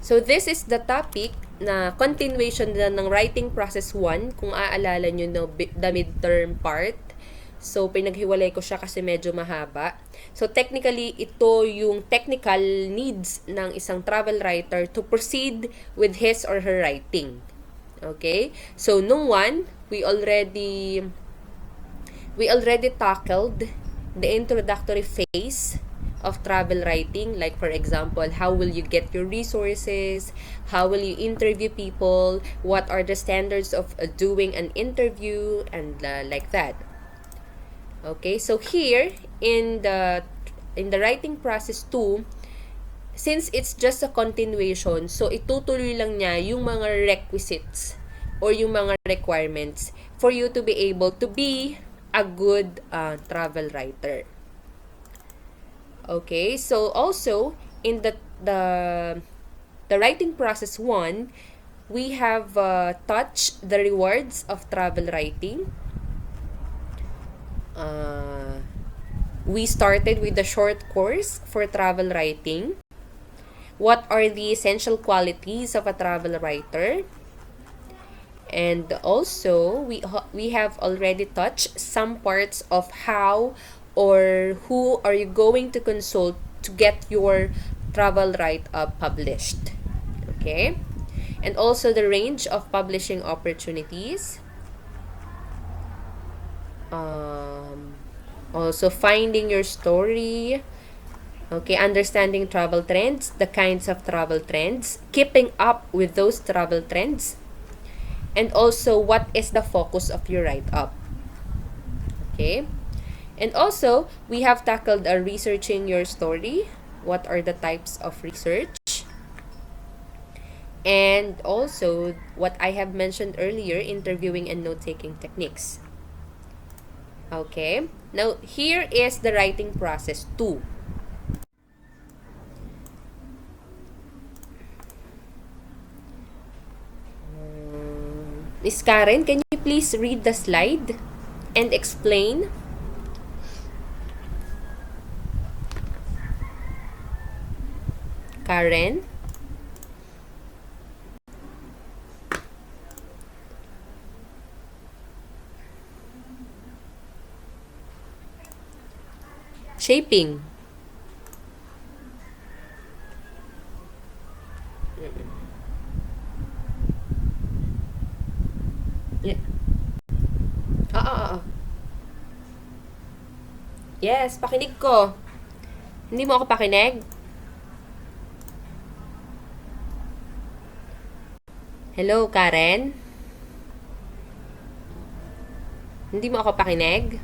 So, this is the topic na continuation na ng writing process 1, kung aalala nyo no, the midterm part. So, pinaghiwalay ko siya kasi medyo mahaba. So, technically, ito yung technical needs ng isang travel writer to proceed with his or her writing. Okay? So, nung one, we already tackled the introductory phase of travel writing, like for example, how will you get your resources, how will you interview people, what are the standards of doing an interview, and like that. Okay, so here in the writing process 2, since it's just a continuation, so itutuloy lang niya yung mga requisites or yung mga requirements for you to be able to be a good travel writer. Okay, so also in the writing process 1, we have touched the rewards of travel writing. We started with the short course for travel writing. What are the essential qualities of a travel writer? And also, we have already touched some parts of how or who are you going to consult to get your travel write-up published. Okay? And also the range of publishing opportunities. Also finding your story. Okay, understanding travel trends, the kinds of travel trends, keeping up with those travel trends, and also what is the focus of your write-up. Okay? And also, we have tackled researching your story. What are the types of research? And also, what I have mentioned earlier, interviewing and note-taking techniques. Okay? Now, here is the writing process 2. Miss Karen, can you please read the slide and explain? Karen? Shaping. Yeah. Yes, pakinig ko. Hindi mo ako pakinig? Hello, Karen? Hindi mo ako pakinig?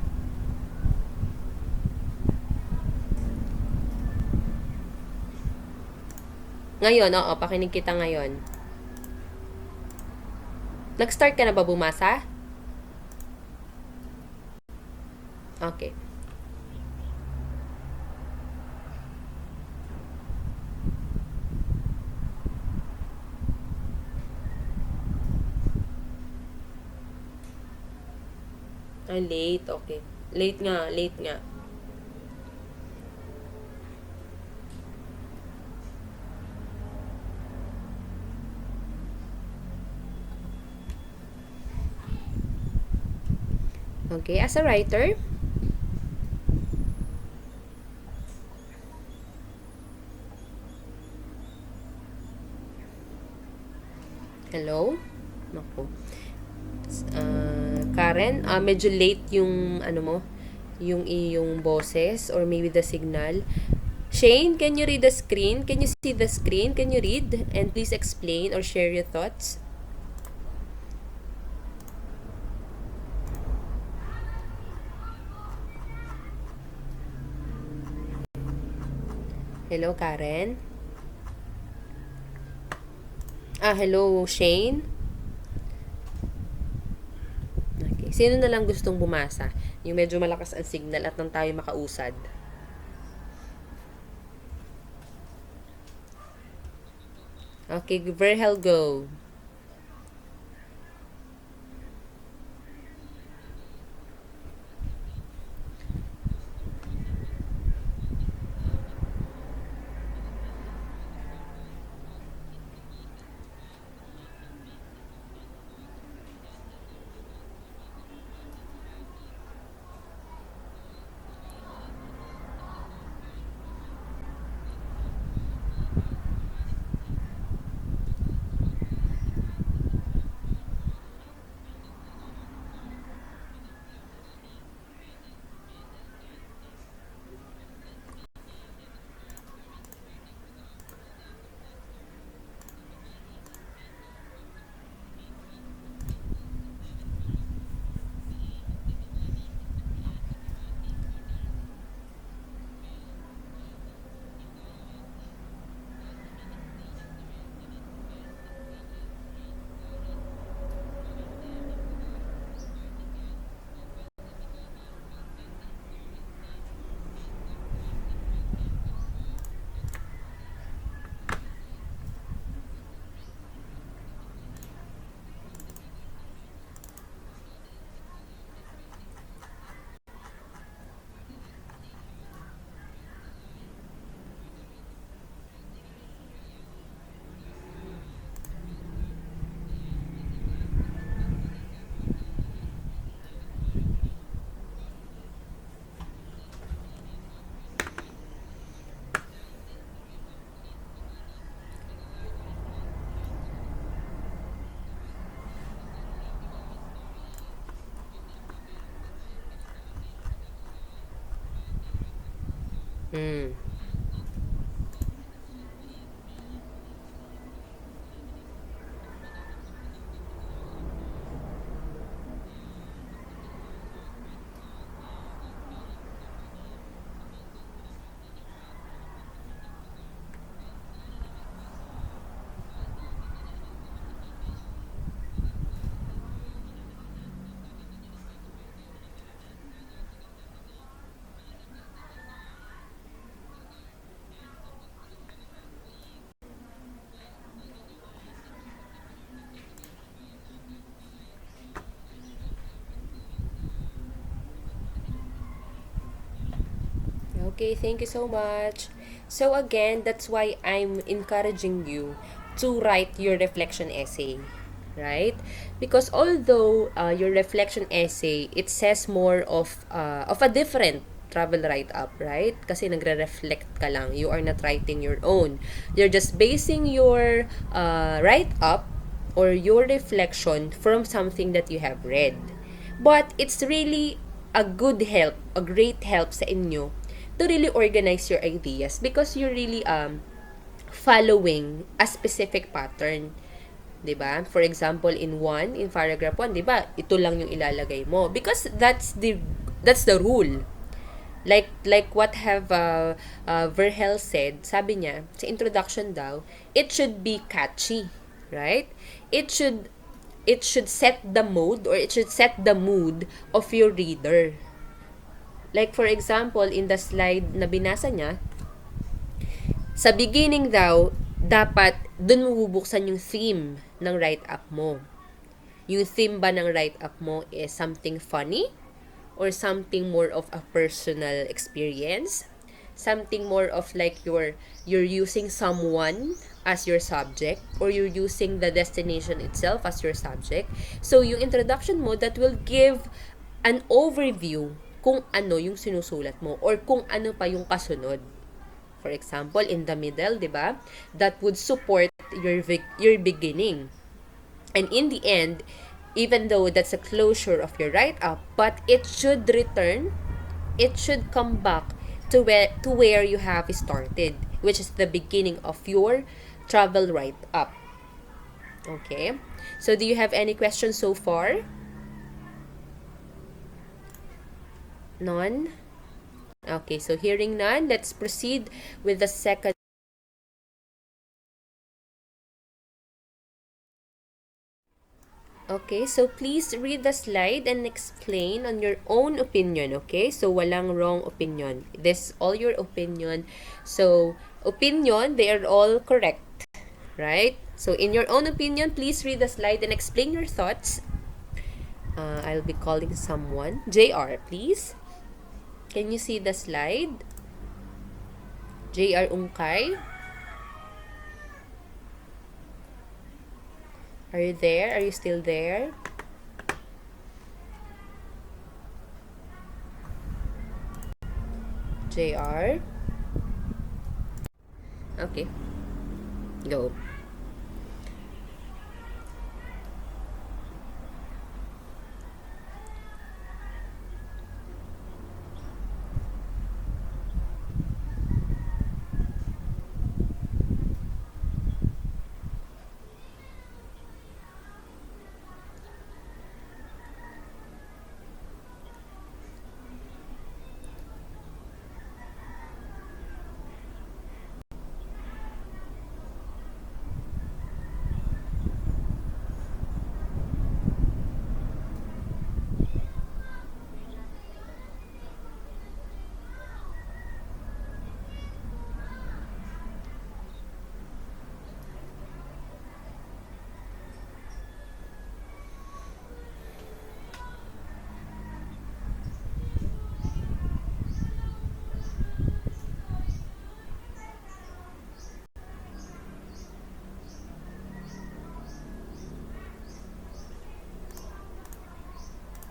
Ngayon, oo, pakinig kita ngayon. Nag-start ka na ba bumasa? Okay. Ay, late. Okay. Late nga. Okay, as a writer, hello? Naku. Karen, medyo late yung ano mo, yung iyong boses or maybe the signal. Shane, can you read the screen? Can you see the screen? Can you read? And please explain or share your thoughts. Hello, Karen? Hello, Shane? Okay. Sino na lang gustong bumasa? Yung medyo malakas ang signal at nang tayo makausad. Okay, Verhel, go. Mm. Okay, thank you so much. So again, that's why I'm encouraging you to write your reflection essay, right? Because although your reflection essay, it says more of a different travel write-up, right? Kasi nagre-reflect ka lang. You are not writing your own. You're just basing your write-up or your reflection from something that you have read. But it's really a good help, a great help sa inyo to really organize your ideas because you're really following a specific pattern. 'Di ba? For example, in paragraph 1, 'di ba? Ito lang yung ilalagay mo because that's the rule. Like what have Verhel said, sabi niya, sa introduction daw, it should be catchy, right? It should it should set the mode or it should set the mood of your reader. Like for example, in the slide na binasa niya, sa beginning daw, dapat dun mo bubuksan yung theme ng write-up mo. Yung theme ba ng write-up mo is something funny? Or something more of a personal experience? Something more of like you're using someone as your subject or you're using the destination itself as your subject. So yung introduction mo that will give an overview kung ano yung sinusulat mo or kung ano pa yung kasunod. For example, in the middle, 'di ba? That would support your beginning. And in the end, even though that's a closure of your write-up, but it should come back to where you have started, which is the beginning of your travel write-up. Okay? So do you have any questions so far? None? Okay, so hearing none, let's proceed with the second. Okay, so please read the slide and explain on your own opinion, okay? So walang wrong opinion. This is all your opinion. So, opinion, they are all correct, right? So in your own opinion, please read the slide and explain your thoughts. I'll be calling someone. JR, please. Can you see the slide? JR Ungkay? Are you there? Are you still there? JR? Okay, go.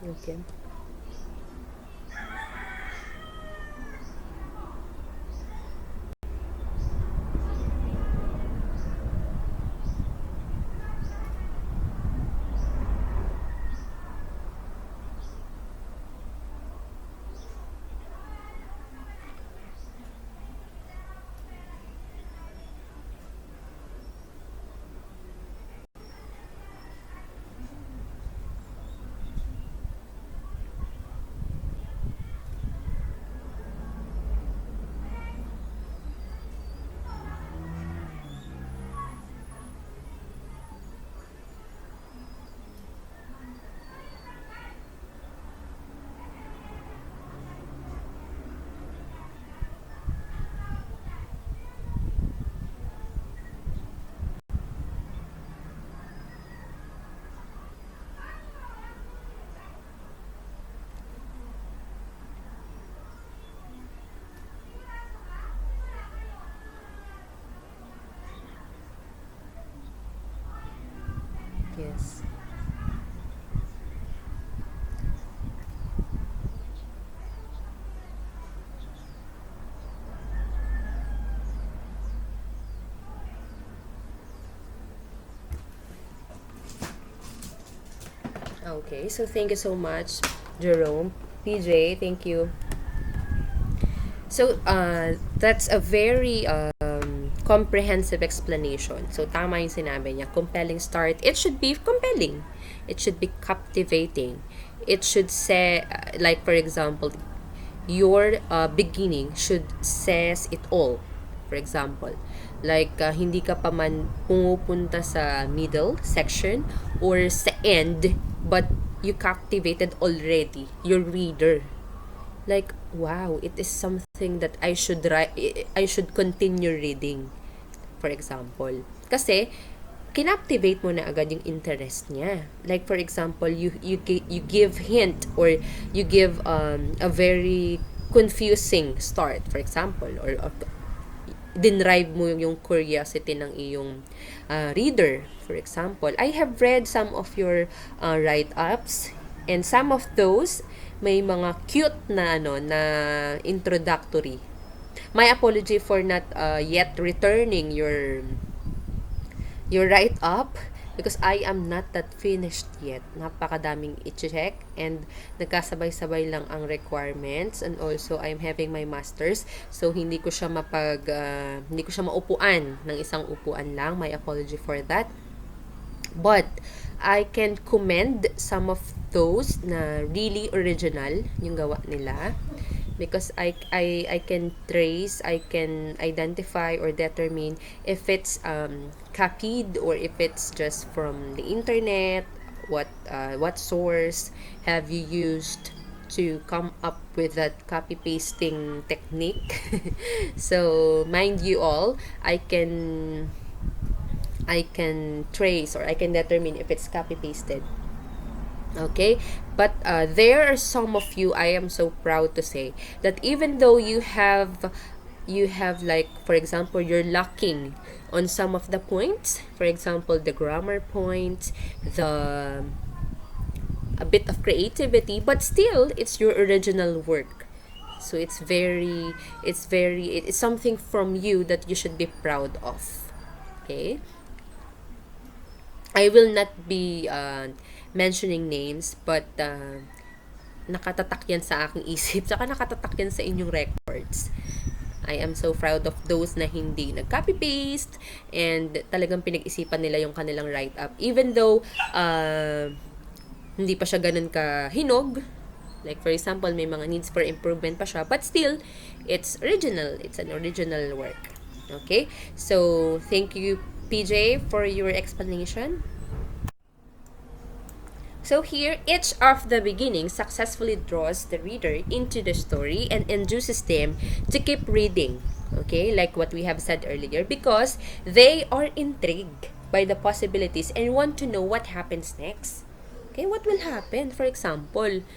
Okay. Yes. Okay, so thank you so much, Jerome. PJ, thank you. So, that's a very comprehensive explanation. So, tama yung sinabi niya. Compelling start. It should be compelling. It should be captivating. It should say, like for example, your beginning should says it all. For example, like hindi ka pa man pumupunta sa middle section or sa end, but you captivated already your reader, like wow, it is something that I should continue reading, for example, kasi kinaptivate mo na agad yung interest niya. Like for example, you give hint, or you give a very confusing start, for example, or dinrive mo yung curiosity ng iyong reader. For example, I have read some of your write-ups, and some of those may mga cute na na introductory. My apology for not yet returning your write-up, because I am not that finished yet. Napakadaming i-check, and nagkasabay-sabay lang ang requirements, and also I'm having my masters, so hindi ko siya hindi ko siya maupuan ng isang upuan lang. My apology for that. But I can commend some of those na really original yung gawa nila, because I can trace, I can identify or determine if it's copied or if it's just from the internet. What source have you used to come up with that copy pasting technique? So mind you all, I can trace, or I can determine if it's copy pasted. Okay, but there are some of you, I am so proud to say that even though you have like for example, you're lacking on some of the points, for example the grammar points, the a bit of creativity, but still it's your original work. So it's something from you that you should be proud of. Okay, I will not be mentioning names, but nakatatak yan sa aking isip, saka nakatatak yan sa inyong records. I am so proud of those na hindi nag-copy-paste, and talagang pinag-isipan nila yung kanilang write-up. Even though hindi pa siya ganun ka-hinog, like for example, may mga needs for improvement pa siya, but still, it's original. It's an original work. Okay? So, thank you, PJ, for your explanation. So here, each of the beginnings successfully draws the reader into the story and induces them to keep reading. Okay, like what we have said earlier, because they are intrigued by the possibilities and want to know what happens next. Okay, what will happen? For example,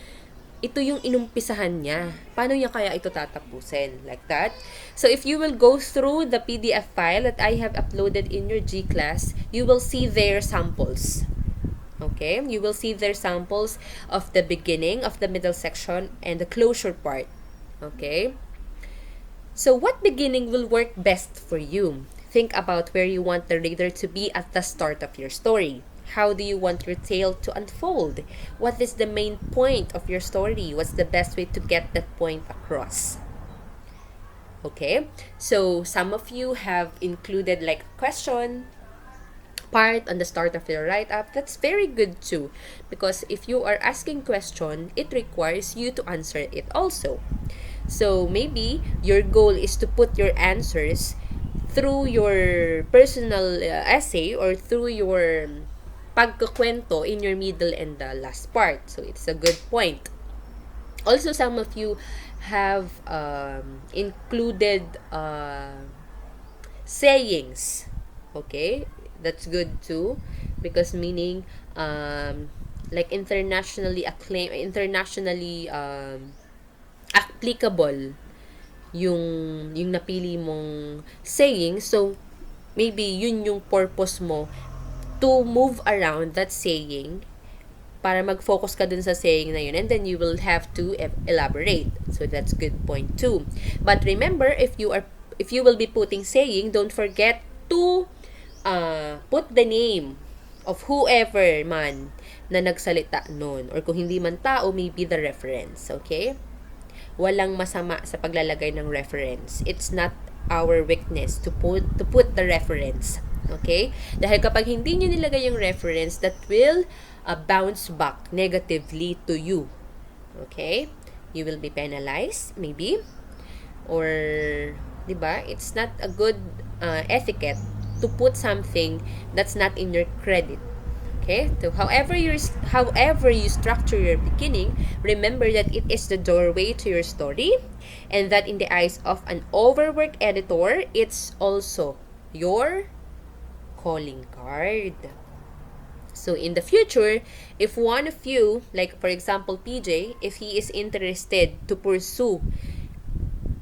ito yung inumpisahan niya. Paano niya kaya ito tatapusin? Like that. So, if you will go through the PDF file that I have uploaded in your G-class, you will see their samples. Okay, you will see their samples of the beginning, of the middle section, and the closure part. Okay, so what beginning will work best for you? Think about where you want the reader to be at the start of your story. How do you want your tale to unfold? What is the main point of your story? What's the best way to get that point across? Okay, so some of you have included like question part on the start of your write-up. That's very good too, because if you are asking question, it requires you to answer it also. So maybe your goal is to put your answers through your personal essay, or through your pagkukwento in your middle and the last part. So it's a good point. Also, some of you have included sayings. Okay, that's good too, because meaning like internationally acclaimed, internationally applicable yung napili mong saying. So maybe yun yung purpose mo to move around that saying para mag-focus ka dun sa saying na yun, and then you will have to elaborate. So that's good point too. But remember, if you will be putting saying, don't forget to put the name of whoever man na nagsalita nun, or kung hindi man tao, maybe the reference. Okay? Walang masama sa paglalagay ng reference. It's not our weakness to put the reference. Okay? Dahil kapag hindi nyo nilagay yung reference, that will bounce back negatively to you. Okay? You will be penalized, maybe. Or, di ba? It's not a good etiquette to put something that's not in your credit. Okay? So however you structure your beginning, remember that it is the doorway to your story, and that in the eyes of an overworked editor, it's also your calling card. So in the future, if one of you, like for example PJ, if he is interested to pursue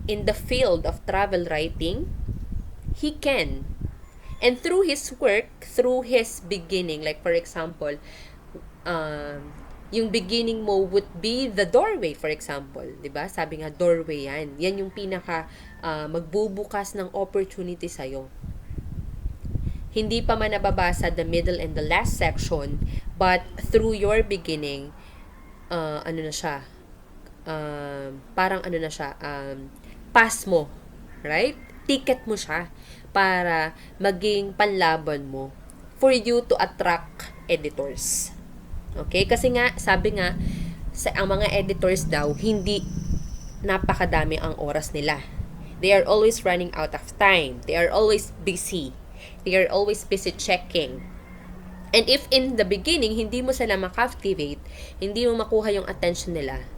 in the field of travel writing, he can. And through his work, through his beginning, like for example, yung beginning mo would be the doorway, for example. Diba? Sabi nga, doorway yan. Yan yung pinaka magbubukas ng opportunity sa'yo. Hindi pa man nababasa the middle and the last section, but through your beginning, ano na siya, parang ano na siya, pass mo, right? Ticket mo siya para maging panlaban mo for you to attract editors. Okay? Kasi nga, sabi nga, ang mga editors daw, hindi napakadami ang oras nila. They are always running out of time. They are always busy. They are always busy checking. And if in the beginning, hindi mo sila ma-captivate, hindi mo makuha yung attention nila,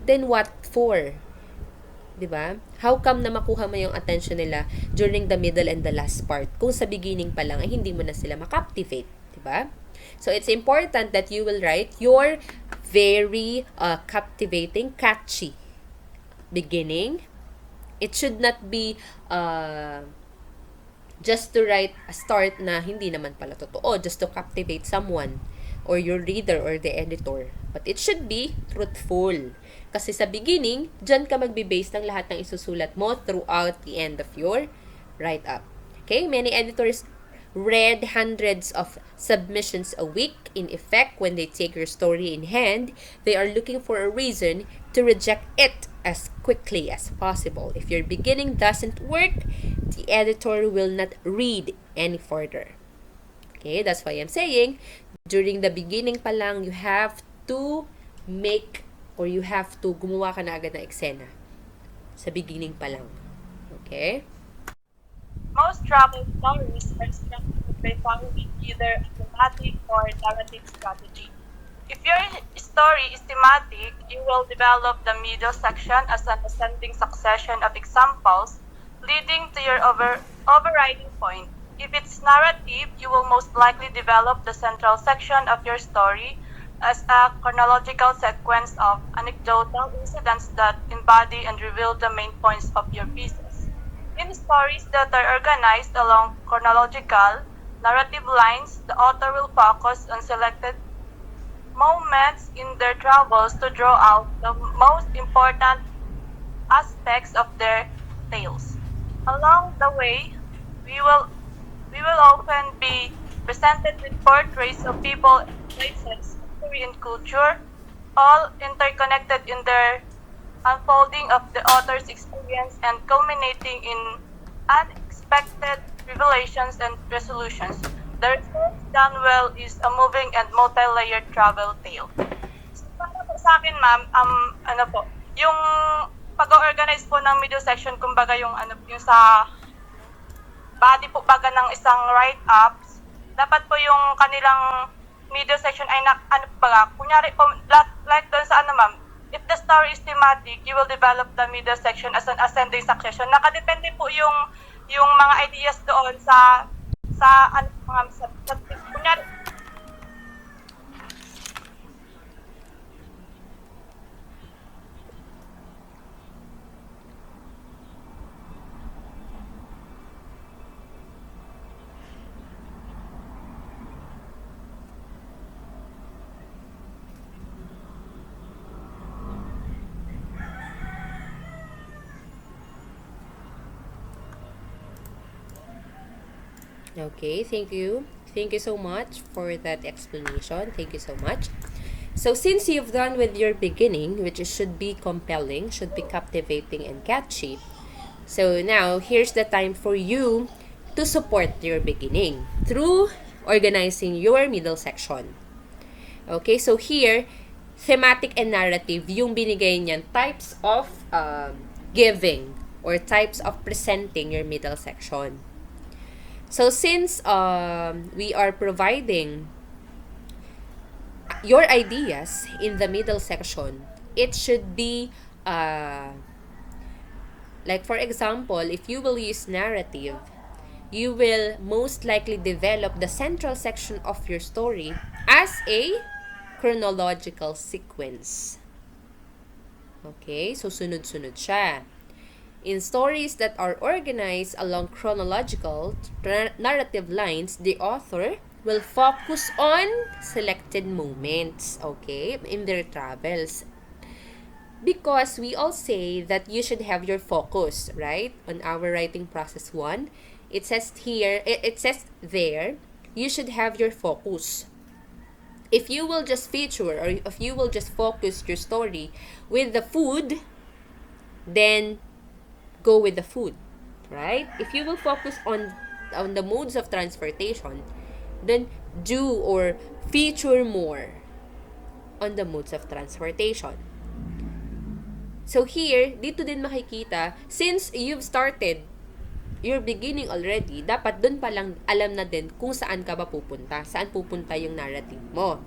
then what for? Diba? How come na makuha mo yung attention nila during the middle and the last part kung sa beginning pa lang ay hindi mo na sila ma-captivate? Diba? So, it's important that you will write your very captivating, catchy beginning. It should not be just to write a start na hindi naman pala totoo, just to captivate someone or your reader or the editor. But it should be truthful. Kasi sa beginning, dyan ka magbe-base ng lahat ng isusulat mo throughout the end of your write-up. Okay? Many editors read hundreds of submissions a week. In effect, when they take your story in hand, they are looking for a reason to reject it as quickly as possible. If your beginning doesn't work, the editor will not read any further. Okay? That's why I'm saying, during the beginning pa lang, you have to make or you have to gumawa ka na agad ng eksena sa beginning pa lang. Okay? Most travel stories are structured by following either a thematic or narrative strategy. If your story is thematic, you will develop the middle section as an ascending succession of examples leading to your overriding point. If it's narrative, you will most likely develop the central section of your story as a chronological sequence of anecdotal incidents that embody and reveal the main points of your pieces. In stories that are organized along chronological narrative lines, the author will focus on selected moments in their travels to draw out the most important aspects of their tales. Along the way, we will often be presented with portraits of people, places, history, and culture, all interconnected in their unfolding of the author's experience and culminating in unexpected revelations and resolutions. The research done well is a moving and multi-layered travel tale. So, para po sa akin, ma'am, ano po, yung pag-organize po ng middle section, kumbaga yung sa body po baga ng isang write-ups, dapat po yung kanilang middle section ay kunyari po, like doon sa ma'am, if the story is thematic, you will develop the middle section as an ascending succession. Nakadepende po yung mga ideas doon sa kunyari, Okay, thank you. Thank you so much for that explanation. Thank you so much. So since you've done with your beginning, which should be compelling, should be captivating and catchy, so now here's the time for you to support your beginning through organizing your middle section. Okay, so here, thematic and narrative, yung binigay niyan, types of giving or types of presenting your middle section. So since we are providing your ideas in the middle section, it should be like for example, if you will use narrative, you will most likely develop the central section of your story as a chronological sequence. Okay, so sunod-sunod siya. In stories that are organized along chronological narrative lines, the author will focus on selected moments, okay, in their travels. Because we all say that you should have your focus, right? On our writing process 1, it says here, it says there, you should have your focus. If you will just feature or if you will just focus your story with the food, then go with the food, right? If you will focus on the modes of transportation, then do or feature more on the modes of transportation. So here, dito din makikita, since you've started your beginning already, dapat dun pa lang alam na din kung saan ka ba pupunta, saan pupunta yung narrative mo.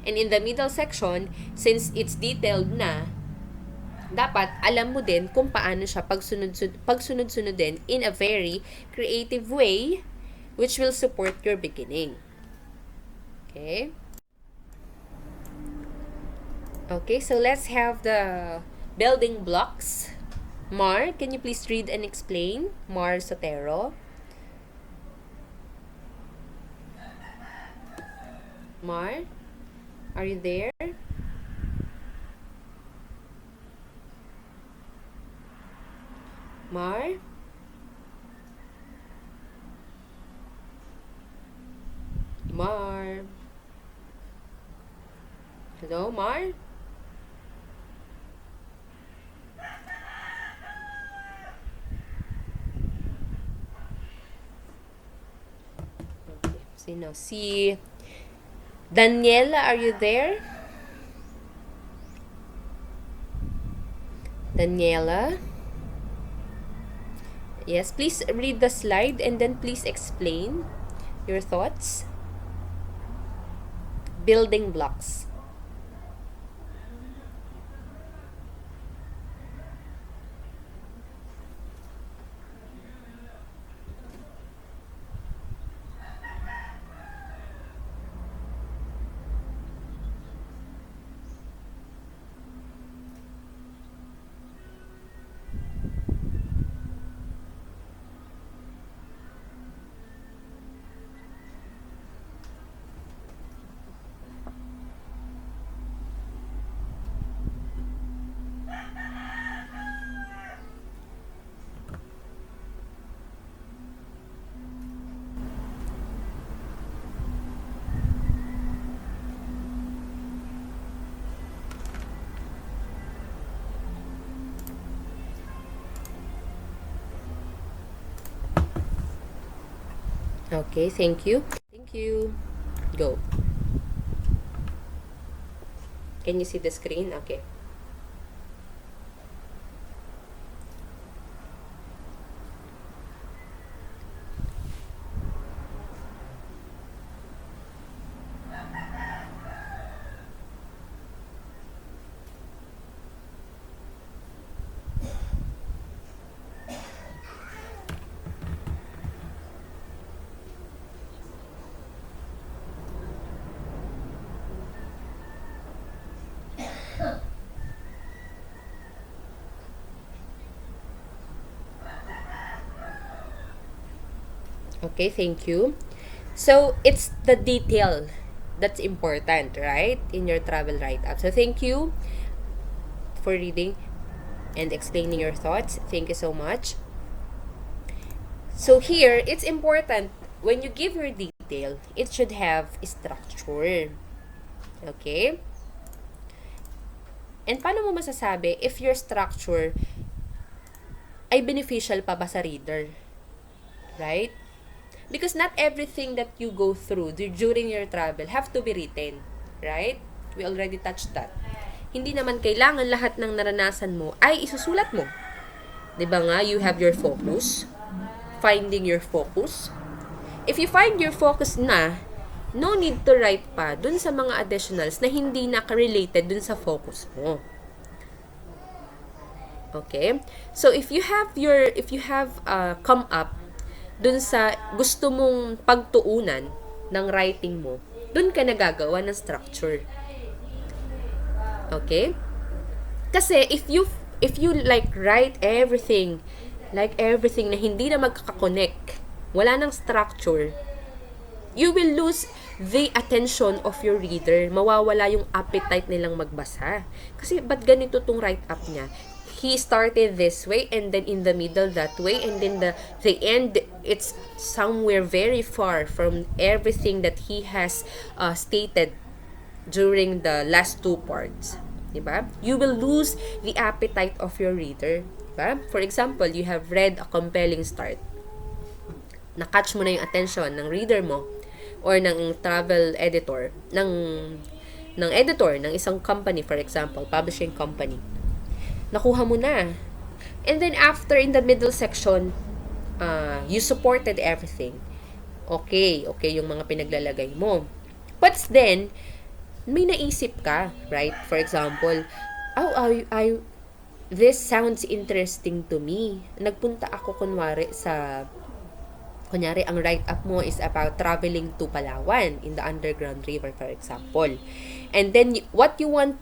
And in the middle section, since it's detailed na, dapat alam mo din kung paano siya pagsunod-sunod din in a very creative way which will support your beginning. Okay? Okay, so let's have the building blocks. Mar, can you please read and explain? Mar Sotero. Mar, are you there? Mar? Mar? Hello, Mar? Okay, sino? Si Daniela, are you there? Daniela? Yes, please read the slide and then please explain your thoughts. Building blocks. Okay, thank you. Thank you. Go. Can you see the screen? Okay. Okay, thank you. So, it's the detail that's important, right? In your travel write-up. So, thank you for reading and explaining your thoughts. Thank you so much. So, here, it's important when you give your detail, it should have structure. Okay? And paano mo masasabi if your structure ay beneficial pa ba sa reader? Right? Because not everything that you go through during your travel have to be written. Right? We already touched that. Hindi naman kailangan lahat ng naranasan mo ay isusulat mo. 'Di ba nga, you have your focus. Finding your focus. If you find your focus na, no need to write pa dun sa mga additionals na hindi nakarelated dun sa focus mo. Okay? So if you have come up dun sa gusto mong pagtuunan ng writing mo, dun ka nagagawa ng structure. Okay? Kasi if you like write everything na hindi na magkaka-connect, wala nang structure, you will lose the attention of your reader. Mawawala yung appetite nilang magbasa. Kasi ba't ganito tong write-up niya? He started this way, and then in the middle that way, and then the end, it's somewhere very far from everything that he has stated during the last two parts. Diba? You will lose the appetite of your reader. Diba? For example, you have read a compelling start. Na-catch mo na yung attention ng reader mo or ng travel editor, ng editor ng isang company, for example, publishing company. Nakuha mo na. And then after, in the middle section, you supported everything. Okay yung mga pinaglalagay mo. But then, may naisip ka, right? For example, this sounds interesting to me. Nagpunta ako kunyari, ang write-up mo is about traveling to Palawan in the underground river, for example. And then, what you want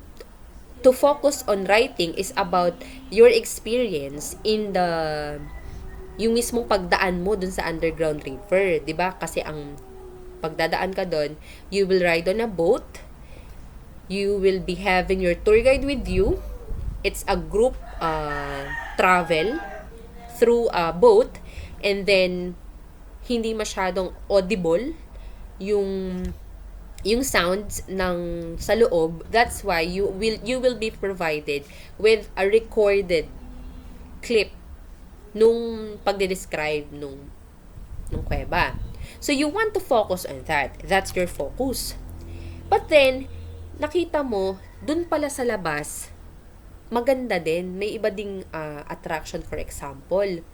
to focus on writing is about your experience in yung mismong pagdaan mo dun sa underground river. 'Di ba? Kasi ang pagdadaan ka dun, you will ride on a boat, you will be having your tour guide with you. It's a group travel through a boat, and then hindi masyadong audible yung sounds ng sa loob. That's why you will be provided with a recorded clip nung pagde-describe nung kuweba. So you want to focus on that. That's your focus. But then nakita mo dun pala sa labas maganda din, may iba ding attraction, for example.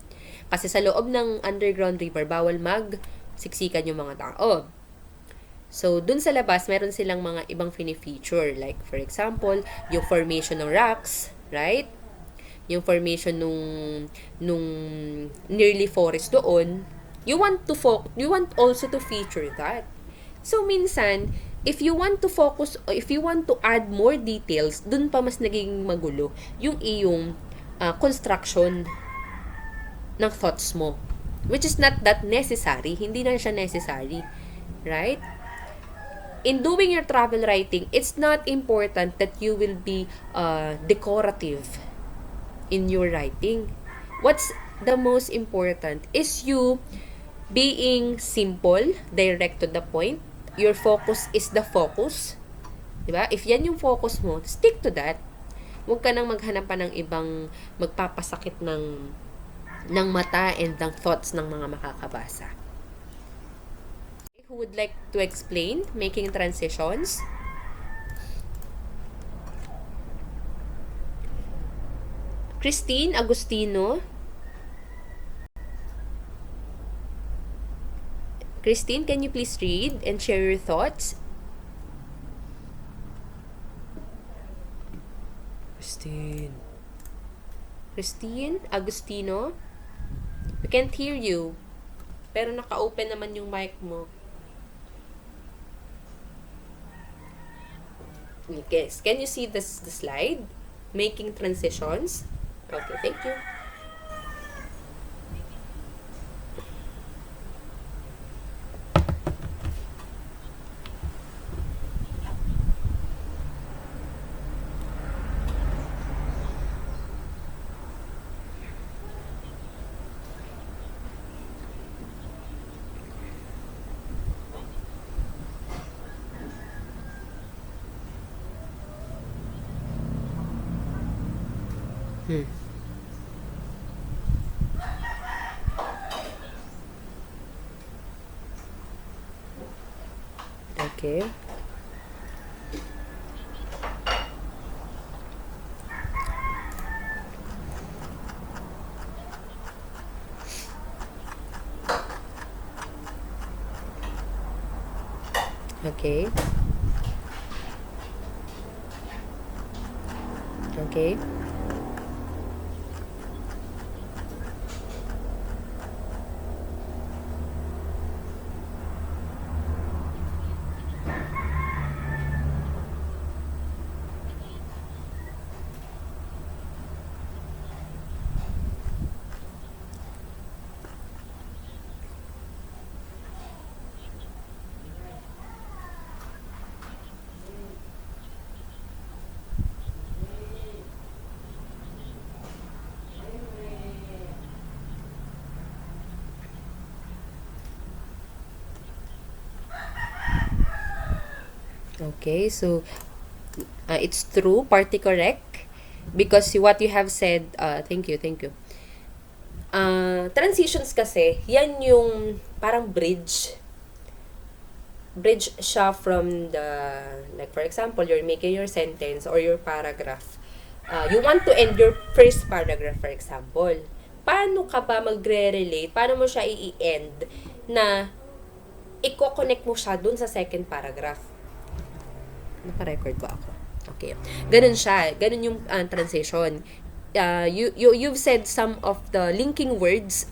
Kasi sa loob ng underground river bawal magsiksikan yung mga tao. So, dun sa labas, meron silang mga ibang fini-feature. Like, for example, yung formation ng rocks, right? Yung formation nung nearly forest doon. You want also to feature that. So, minsan, if you want to add more details, dun pa mas naging magulo yung iyong construction ng thoughts mo. Which is not that necessary. Hindi na siya necessary. Right? In doing your travel writing, it's not important that you will be decorative in your writing. What's the most important is you being simple, direct to the point. Your focus is the focus. Diba? If yan yung focus mo, stick to that. Huwag ka nang maghanap pa ng ibang magpapasakit ng mata and ng thoughts ng mga makakabasa. Who would like to explain making transitions? Christine Agustino. Christine, can you please read and share your thoughts? Christine Agustino. We can't hear you. Pero naka-open naman yung mic mo. Yes. Can you see the slide? Making transitions. Okay, thank you. Hmm. Okay. Okay. Okay. Okay. So, it's true, partly correct. Because what you have said, thank you, thank you. Transitions kasi, yan yung parang bridge siya from the, like for example, you're making your sentence or your paragraph. You want to end your first paragraph, for example. Paano ka ba magre-relate? Paano mo siya i-end na i-connect mo siya dun sa second paragraph? Naka-record ba ako? Okay. Ganun siya. Ganun yung transition. You've said some of the linking words.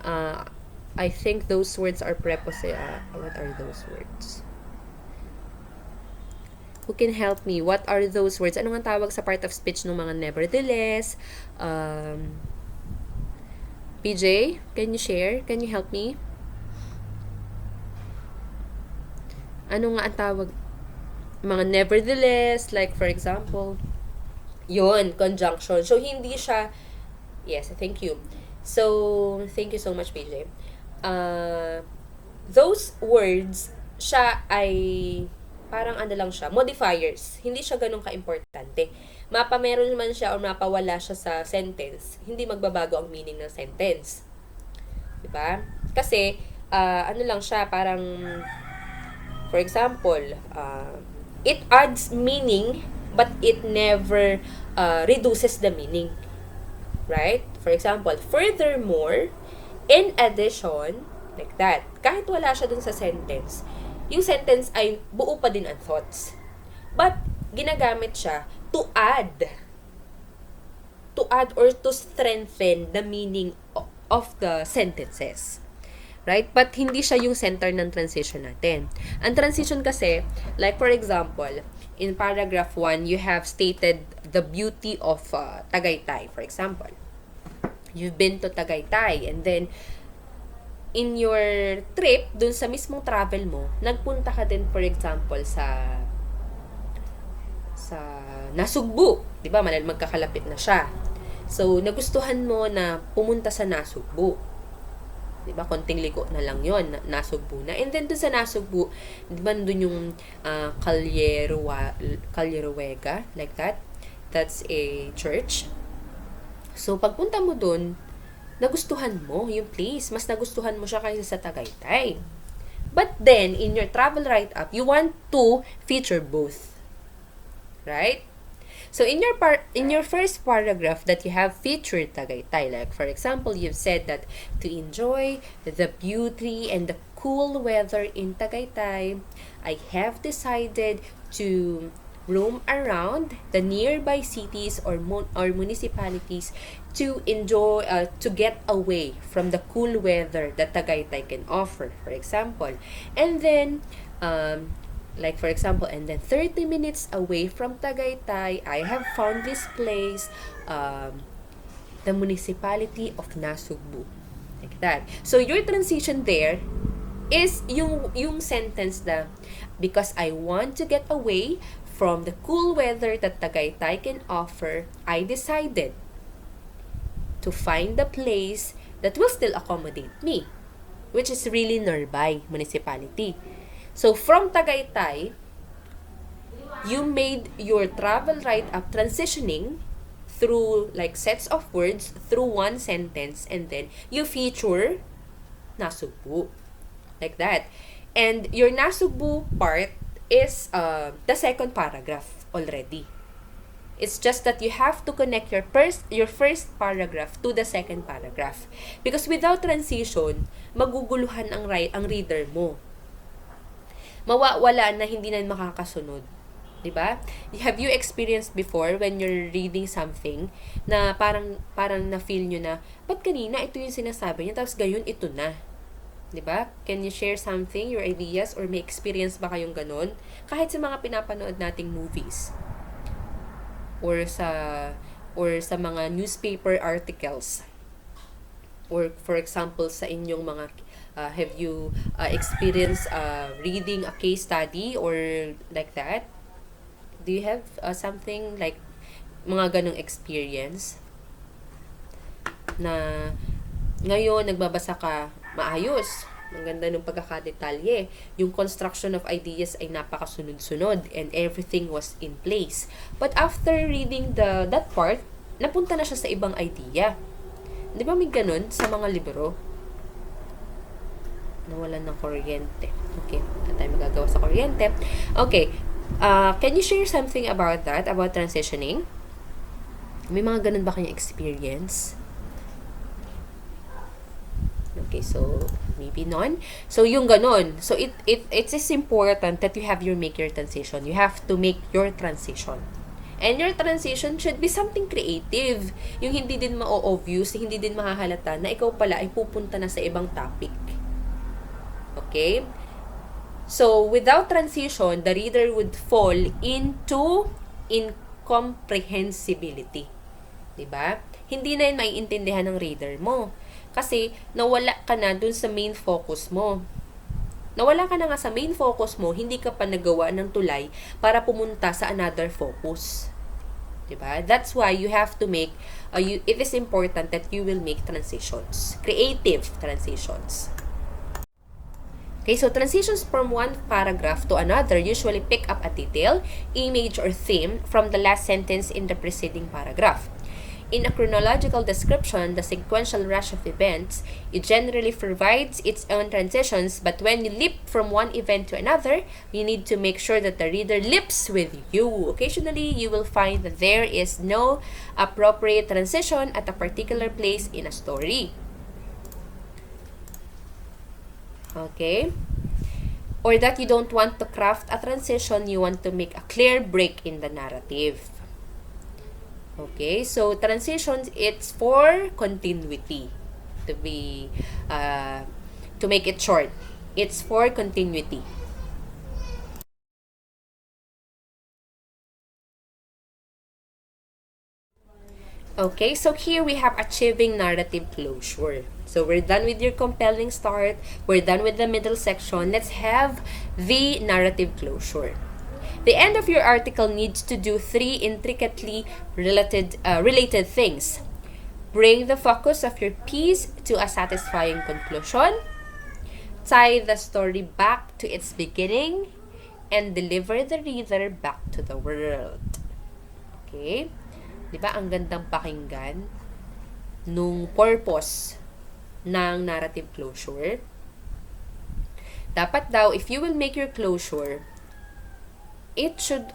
I think those words are preposition. What are those words? Who can help me? What are those words? Ano nga tawag sa part of speech ng mga nevertheless? PJ, can you share? Can you help me? Ano nga ang tawag? Mga nevertheless, like for example, yun, conjunction. So, hindi siya, yes, thank you. So, thank you so much, PJ. Those words, siya ay, parang ano lang siya, modifiers. Hindi siya ganun ka-importante. Meron man siya o mapawala siya sa sentence, hindi magbabago ang meaning ng sentence. Diba? Kasi, ano lang siya, parang, for example, it adds meaning, but it never reduces the meaning. Right? For example, furthermore, in addition, like that. Kahit wala siya dun sa sentence, yung sentence ay buo pa din ang thoughts. But, ginagamit siya to add or to strengthen the meaning of the sentences. Right? But hindi siya yung center ng transition natin. Ang transition kasi, like for example, in paragraph 1, you have stated the beauty of Tagaytay, for example. You've been to Tagaytay, and then, in your trip, dun sa mismong travel mo, nagpunta ka din, for example, sa Nasugbu. Diba? Magkakalapit na siya. So, nagustuhan mo na pumunta sa Nasugbu. Diba? Konting liko na lang yon, Nasugbu na. And then, dun sa Nasugbu, diba dun yung Calleruega, like that. That's a church. So, pagpunta mo dun, nagustuhan mo yung place. Mas nagustuhan mo siya kaysa sa Tagaytay. But then, in your travel write-up, you want to feature both. Right? So, in your first paragraph that you have featured Tagaytay, like for example, you've said that to enjoy the beauty and the cool weather in Tagaytay, I have decided to roam around the nearby cities or municipalities to enjoy, to get away from the cool weather that Tagaytay can offer, for example. And then, like for example, and then 30 minutes away from Tagaytay, I have found this place, the municipality of Nasugbu. Like that. So, your transition there is yung sentence na, because I want to get away from the cool weather that Tagaytay can offer, I decided to find a place that will still accommodate me, which is really nearby municipality. So, from Tagaytay, you made your travel write-up transitioning through like sets of words through one sentence, and then you feature nasugbu. Like that. And your nasugbu part is the second paragraph already. It's just that you have to connect your first paragraph to the second paragraph. Because without transition, maguguluhan ang reader mo. Mawawala na, hindi na makakasunod. 'Di ba? Have you experienced before when you're reading something na parang na-feel nyo na, ba't kanina ito yung sinasabi niya, tapos gayon ito na? 'Di ba? Can you share something, your ideas, or may experience ba kayong ganon? Kahit sa mga pinapanood nating movies or sa mga newspaper articles, or for example sa inyong mga have you experienced reading a case study or like that? Do you have something like mga ganong experience na ngayon nagbabasa ka, maayos, ang ganda ng pagkakadetalye, yung construction of ideas ay napakasunod-sunod and everything was in place. But after reading that part, napunta na siya sa ibang idea. Di ba may ganun sa mga libro? Nawalan ng kuryente. Okay, wala tayo magagawa sa kuryente. Okay, can you share something about that, about transitioning? May mga ganun ba kayong experience? Okay, so maybe none. So yung ganon. So it is important that you make your transition. You have to make your transition. And your transition should be something creative. Yung hindi din ma-obvious, hindi din mahahalata na ikaw pala ay pupunta na sa ibang topic. Okay? So without transition, the reader would fall into incomprehensibility. 'Di ba? Hindi na yun maiintindihan ng reader mo. Kasi nawala ka na dun sa main focus mo. Nawala ka na nga sa main focus mo, hindi ka pa nagawa ng tulay para pumunta sa another focus. Diba? That's why you have to make, it is important that you will make transitions. Creative transitions. Okay, so transitions from one paragraph to another usually pick up a detail, image, or theme from the last sentence in the preceding paragraph. In a chronological description, the sequential rush of events, it generally provides its own transitions, but when you leap from one event to another, you need to make sure that the reader leaps with you. Occasionally, you will find that there is no appropriate transition at a particular place in a story. Okay? Or that you don't want to craft a transition, you want to make a clear break in the narrative. Okay, so transitions, it's for continuity. To make it short, it's for continuity. Okay, so here we have achieving narrative closure. So we're done with your compelling start, we're done with the middle section. Let's have the narrative closure. The end of your article needs to do 3 intricately related things. Bring the focus of your piece to a satisfying conclusion, tie the story back to its beginning, and deliver the reader back to the world. Okay? Diba ang gandang pakinggan nung purpose ng narrative closure? Dapat daw, if you will make your closure, it should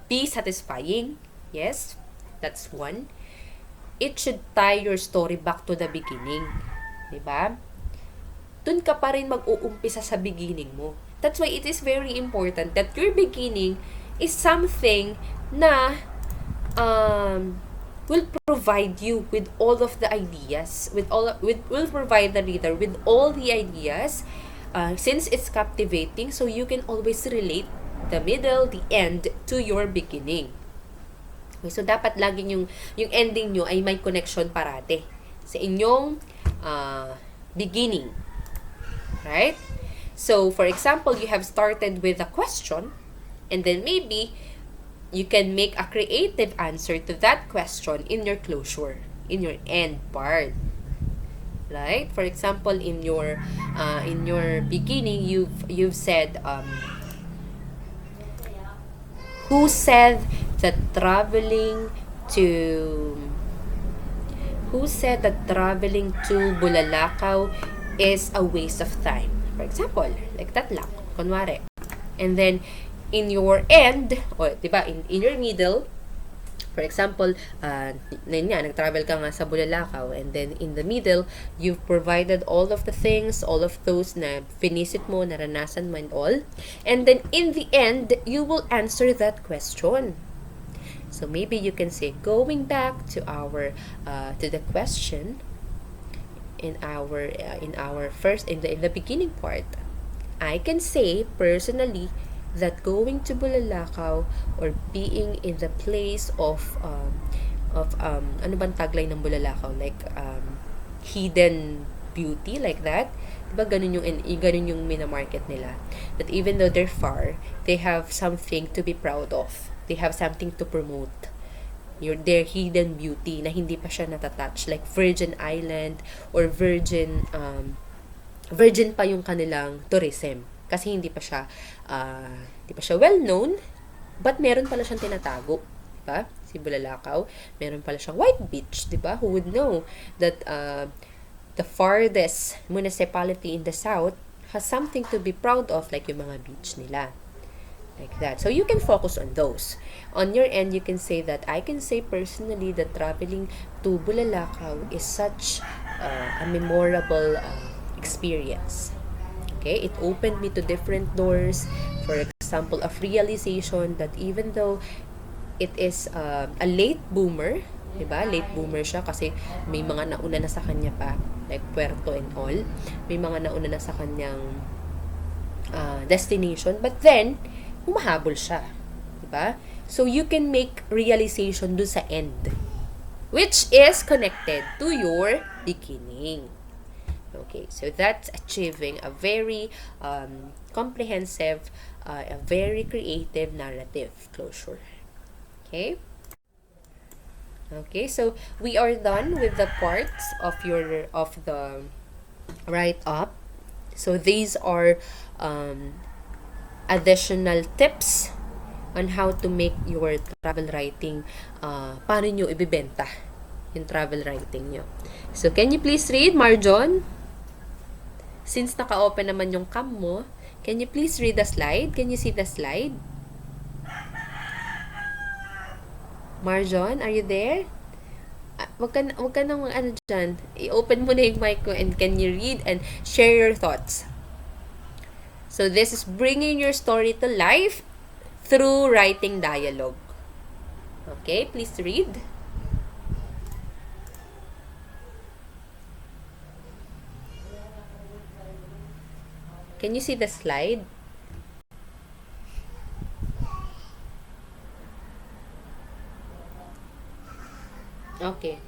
be satisfying. Yes, that's one. It should tie your story back to the beginning. Diba? Dun ka pa rin mag-uumpisa sa beginning mo. That's why it is very important that your beginning is something na will provide you with all of the ideas, will provide the reader with all the ideas, since it's captivating, so you can always relate the middle, the end, to your beginning. Okay, so dapat laging yung ending nyo ay may connection parate sa inyong beginning. Right? So, for example, you have started with a question, and then maybe you can make a creative answer to that question in your closure, in your end part. Right? For example, in your beginning, you've said, who said that traveling to who said that traveling to Bulalakaw is a waste of time? For example, like that lang, kunwari. And then, in your end, o, diba, in your middle, for example, nag-travel ka nga sa Bulalakaw, and then in the middle, you've provided all of the things, all of those na finisit mo, naranasan mo and all. And then in the end, you will answer that question. So maybe you can say, going back to our to the question in our first in the beginning part, I can say personally that going to Bulalakaw or being in the place of ano bang tagline ng Bulalakaw, like hidden beauty, like that, diba ganun yung minamarket nila, that even though they're far, they have something to be proud of, they have something to promote, their hidden beauty na hindi pa siya natatouch, like Virgin Island or virgin pa yung kanilang tourism kasi hindi pa siya well known, but meron pala siyang tinatago, diba? Si Bulalakaw, meron pala siyang white beach, diba? Who would know that the farthest municipality in the south has something to be proud of, like yung mga beach nila, like that. So you can focus on those. On your end, you can say that I can say personally that traveling to Bulalakaw is such a memorable experience. Okay, it opened me to different doors. For example, of realization that even though it is a late boomer, diba? Late boomer siya kasi may mga nauna na sa kanya pa, like Puerto and all. May mga nauna na sa kanyang destination, but then humahabol siya, diba? So you can make realization dun sa end, which is connected to your beginning. Okay, so that's achieving a very comprehensive, a very creative narrative closure. Okay? Okay, so we are done with the parts of the write-up. So these are additional tips on how to make your travel writing, paano nyo ibibenta yung travel writing nyo. So can you please read, Marjon? Since naka-open naman yung cam mo, can you please read the slide? Can you see the slide? Marjon, are you there? Wag ka nang ano dyan. I-open mo na yung mic ko and can you read and share your thoughts? So this is bringing your story to life through writing dialogue. Okay, please read. Can you see the slide? Okay.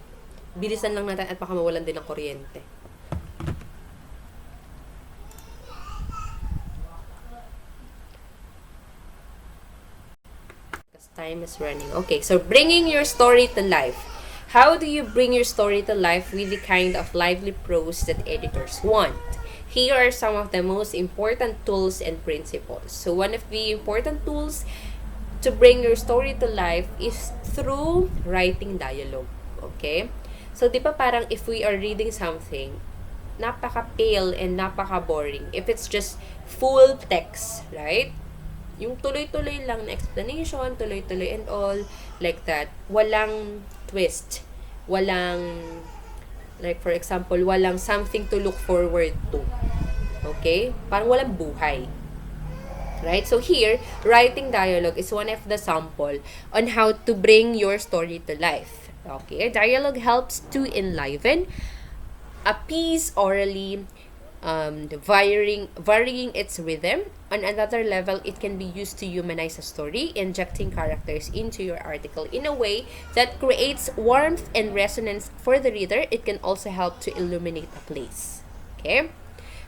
Bilisan lang natin at baka mawalan din ng kuryente. Because time is running. Okay, so bringing your story to life. How do you bring your story to life with the kind of lively prose that editors want? Here are some of the most important tools and principles. So one of the important tools to bring your story to life is through writing dialogue. Okay? So, di ba parang if we are reading something, napaka-pale and napaka-boring if it's just full text, right? Yung tuloy-tuloy lang na explanation, tuloy-tuloy and all, like that. Walang twist. Walang, like for example, walang something to look forward to. Okay? Parang walang buhay. Right? So here, writing dialogue is one of the sample on how to bring your story to life. Okay? Dialogue helps to enliven, appease orally, varying its rhythm. On another level, it can be used to humanize a story, injecting characters into your article in a way that creates warmth and resonance for the reader. It can also help to illuminate a place. Okay?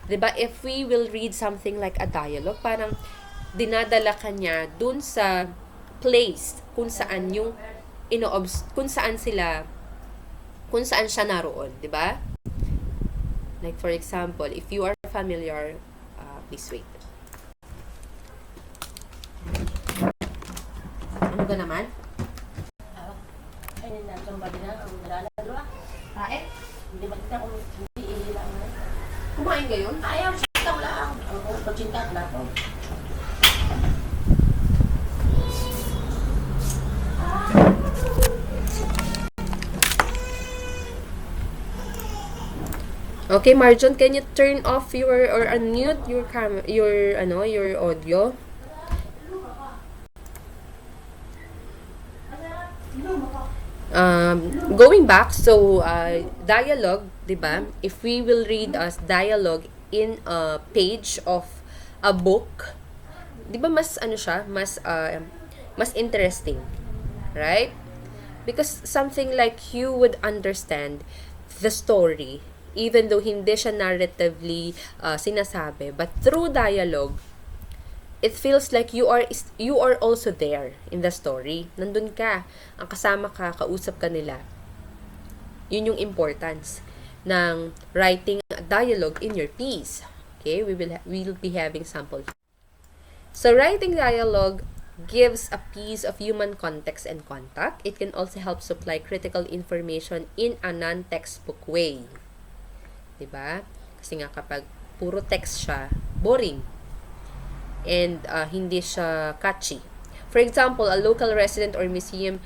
Diba, if we will read something like a dialogue, parang dinadala ka niya dun sa place kung saan yung kung saan siya naroon, di ba? Like for example, if you are familiar, please wait. Ano ka naman? Kain? Hindi ba kita kung hindi ihilang na? Kumain ngayon? Ayaw, sitaw lang. Ako, pagsintat na ako. Okay, Marjon, can you turn off your or unmute your your audio? Going back, so dialogue, 'di ba? If we will read as dialogue in a page of a book, 'di ba mas ano siya, mas interesting, right? Because something like you would understand the story even though hindi siya narratively sinasabi, but through dialogue it feels like you are also there in the story. Nandun ka, ang kasama ka, kausap ka nila. Yun yung importance ng writing dialogue in your piece. Okay, we'll be having sample. So writing dialogue gives a piece of human context and contact. It can also help supply critical information in a non-textbook way. 'Di ba? Kasi nga kapag puro text siya, boring. And hindi siya catchy. For example, a local resident or museum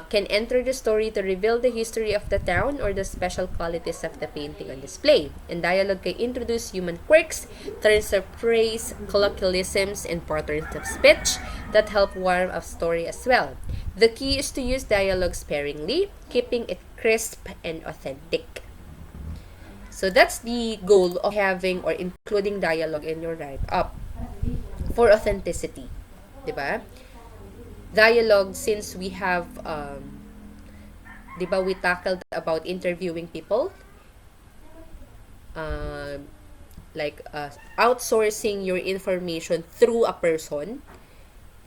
can enter the story to reveal the history of the town or the special qualities of the painting on display. And dialogue can introduce human quirks, turns of phrase, colloquialisms, and patterns of speech that help warm a story as well. The key is to use dialogue sparingly, keeping it crisp and authentic. So that's the goal of having or including dialogue in your write-up. For authenticity, 'di ba? Dialogue, since we have 'di ba, we tackled about interviewing people, outsourcing your information through a person,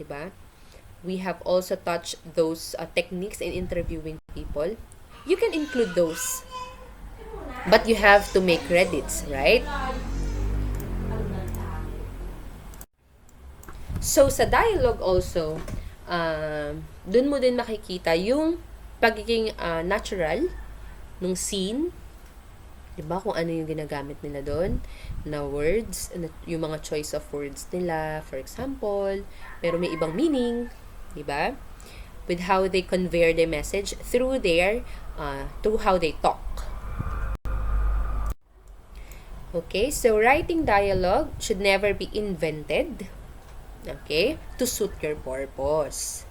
'di ba? We have also touched those techniques in interviewing people. You can include those, but you have to make credits, right? So, sa dialogue also, dun mo din makikita yung pagiging natural nung scene, 'di ba? Kung ano yung ginagamit nila doon na words, yung mga choice of words nila, for example, pero may ibang meaning, 'di ba? With how they convey their message through how they talk. Okay, so writing dialogue should never be invented, okay, to suit your purpose.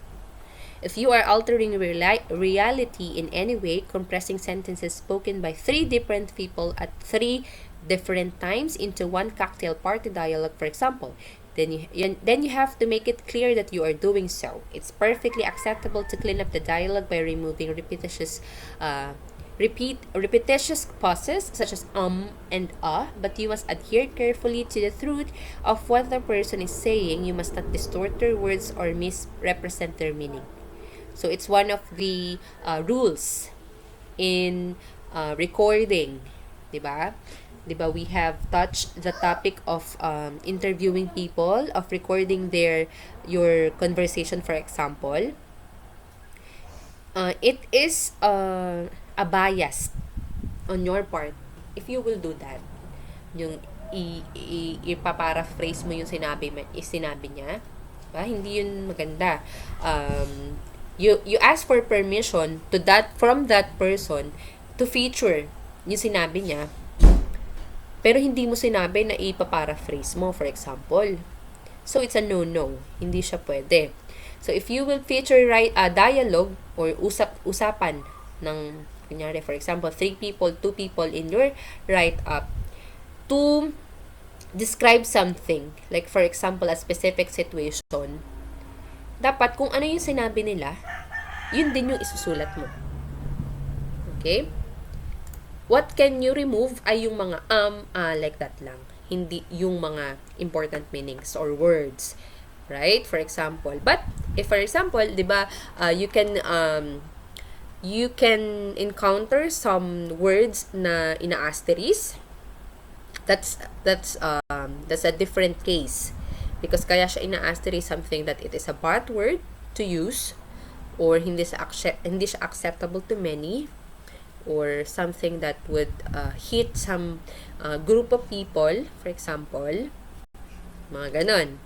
If you are altering reality in any way, compressing sentences spoken by 3 different people at 3 different times into one cocktail party dialogue, for example, then you have to make it clear that you are doing so. It's perfectly acceptable to clean up the dialogue by removing repetitious pauses such as and but you must adhere carefully to the truth of what the person is saying. You must not distort their words or misrepresent their meaning. So it's one of the rules in recording, 'di ba? 'Di ba, we have touched the topic of interviewing people, of recording your conversation, for example. It is a bias on your part if you will do that. Yung ipaparaphrase mo yung sinabi niya, diba? Hindi yun maganda. You ask for permission from that person to feature yung sinabi niya, pero hindi mo sinabi na ipaparaphrase mo, for example. So it's a no-no. Hindi siya pwede. So if you will feature dialogue or usapan ng, kunyari, for example, 3 people, 2 people in your write-up to describe something, like for example, a specific situation, dapat kung ano yung sinabi nila, yun din yung isusulat mo. Okay? What can you remove ay yung mga like that lang. Hindi yung mga important meanings or words. Right? For example. But, if for example, di ba, you can encounter some words na ina-asterisk. That's a different case. Because kaya siya ina-asterisk something that it is a bad word to use or hindi siya acceptable to many, or something that would hit some group of people, for example, mga ganon.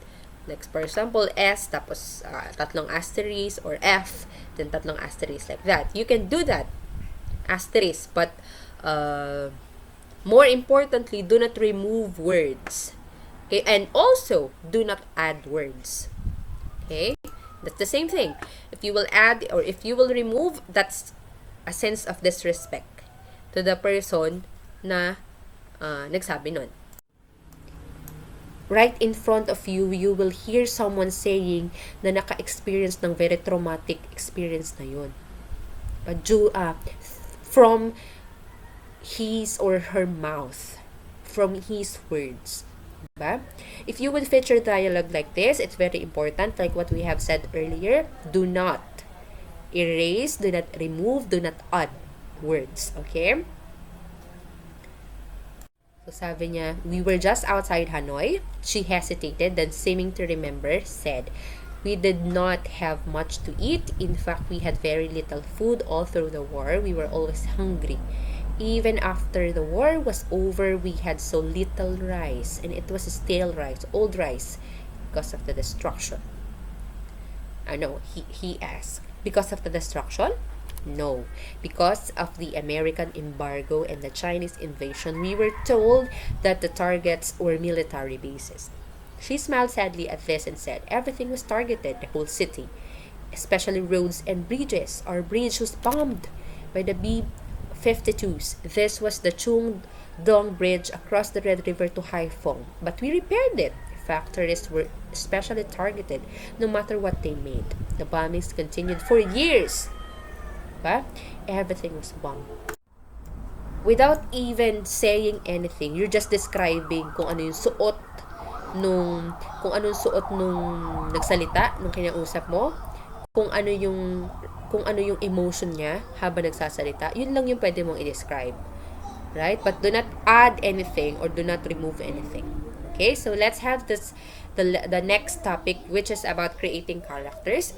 Like, for example, S, tapos tatlong asterisk, or F, then tatlong asterisk, like that. You can do that, asterisk, but more importantly, do not remove words. Okay, and also, do not add words. Okay, that's the same thing. If you will add or if you will remove, that's a sense of disrespect to the person na nagsabi nun. Right in front of you, you will hear someone saying na naka-experience ng very traumatic experience na yun. But from his or her mouth, from his words. Diba? If you would feature dialogue like this, it's very important, like what we have said earlier, do not erase, do not remove, do not add words. Okay? So sabi niya, we were just outside Hanoi. She hesitated, then seeming to remember, said, we did not have much to eat. In fact, we had very little food all through the war. We were always hungry. Even after the war was over, we had so little rice, and it was stale rice, old rice, because of the destruction. No, he asked, because of the destruction? No, because of the American embargo and the Chinese invasion. We were told that the targets were military bases. She smiled sadly at this and said, everything was targeted, the whole city, especially roads and bridges. Our bridge was bombed by the B-52s. This was the Chung Dong Bridge across the Red River to Haiphong, but we repaired it. Factories were especially targeted, no matter what they made. The bombings continued for years. But everything was bombed. Without even saying anything, you're just describing kung ano yung suot nung nagsalita, nung kinausap mo, kung ano yung emotion niya habang nagsasalita. Yun lang yung pwede mong i-describe. Right? But do not add anything or do not remove anything. Okay? So let's have the next topic, which is about creating characters.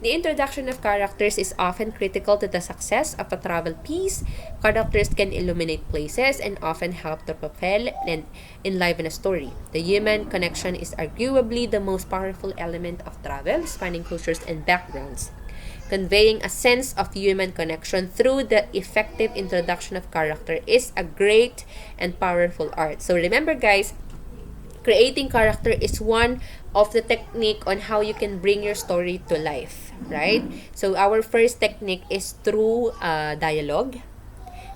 The introduction of characters is often critical to the success of a travel piece. Characters can illuminate places and often help to propel and enliven a story. The human connection is arguably the most powerful element of travel, spanning cultures and backgrounds. Conveying a sense of human connection through the effective introduction of character is a great and powerful art. So remember, guys, creating character is one of the technique on how you can bring your story to life, right? So our first technique is through dialogue.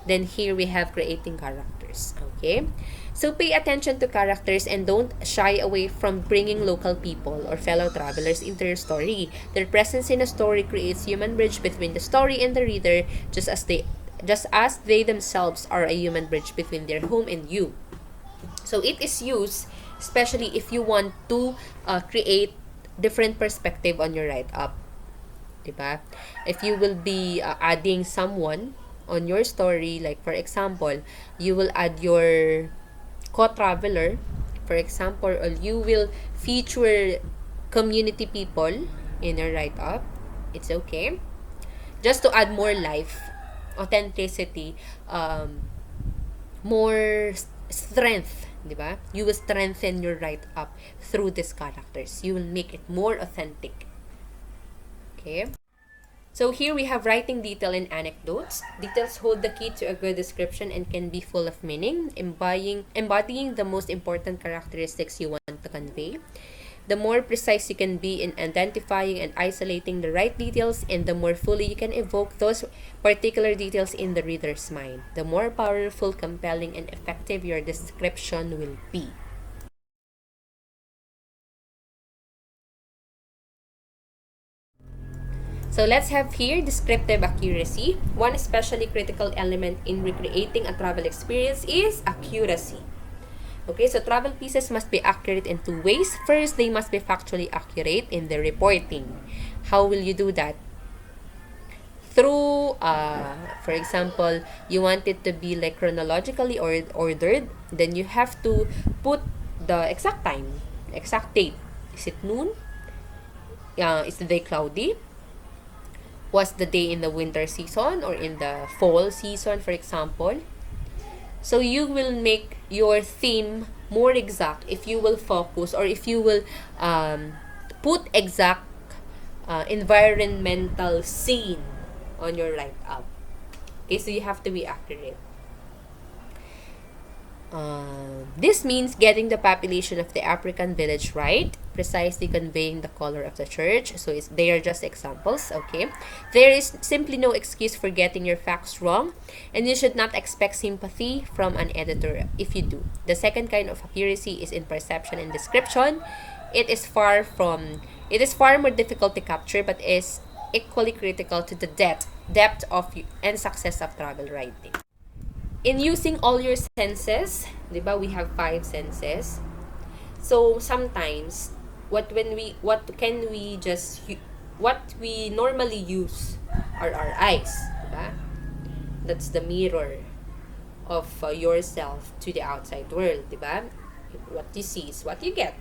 Then here we have creating characters, okay? So pay attention to characters and don't shy away from bringing local people or fellow travelers into your story. Their presence in a story creates human bridge between the story and the reader, just as they themselves are a human bridge between their home and you. So it is used especially if you want to create different perspective on your write-up. Diba? If you will be adding someone on your story, like for example, you will add your co-traveler, for example, or you will feature community people in your write-up, it's okay. Just to add more life, authenticity, more strength, diba? You will strengthen your write-up through these characters. You will make it more authentic. Okay? So here we have writing detail and anecdotes. Details hold the key to a good description and can be full of meaning, embodying the most important characteristics you want to convey. The more precise you can be in identifying and isolating the right details, and the more fully you can evoke those particular details in the reader's mind, the more powerful, compelling, and effective your description will be. So let's have here descriptive accuracy. One especially critical element in recreating a travel experience is accuracy. Okay, so travel pieces must be accurate in two ways. First, they must be factually accurate in their reporting. How will you do that? Through, for example, you want it to be like chronologically ordered, then you have to put the exact time, exact date. Is it noon? Is the day cloudy? was the day in the winter season or in the fall season, for example. So you will make your theme more exact if you will focus, or if you will put exact environmental scene on your write-up. Okay, so you have to be accurate. This means getting the population of the African village right, precisely conveying the color of the church. So they are just examples, okay? There is simply no excuse for getting your facts wrong, and you should not expect sympathy from an editor if you do. The second kind of accuracy is in perception and description. It is far more difficult to capture, but is equally critical to the depth of and success of travel writing. In using all your senses, di ba, we have 5 senses. So sometimes what we normally use are our eyes, di ba? That's the mirror of yourself to the outside world, di ba? What you see is what you get.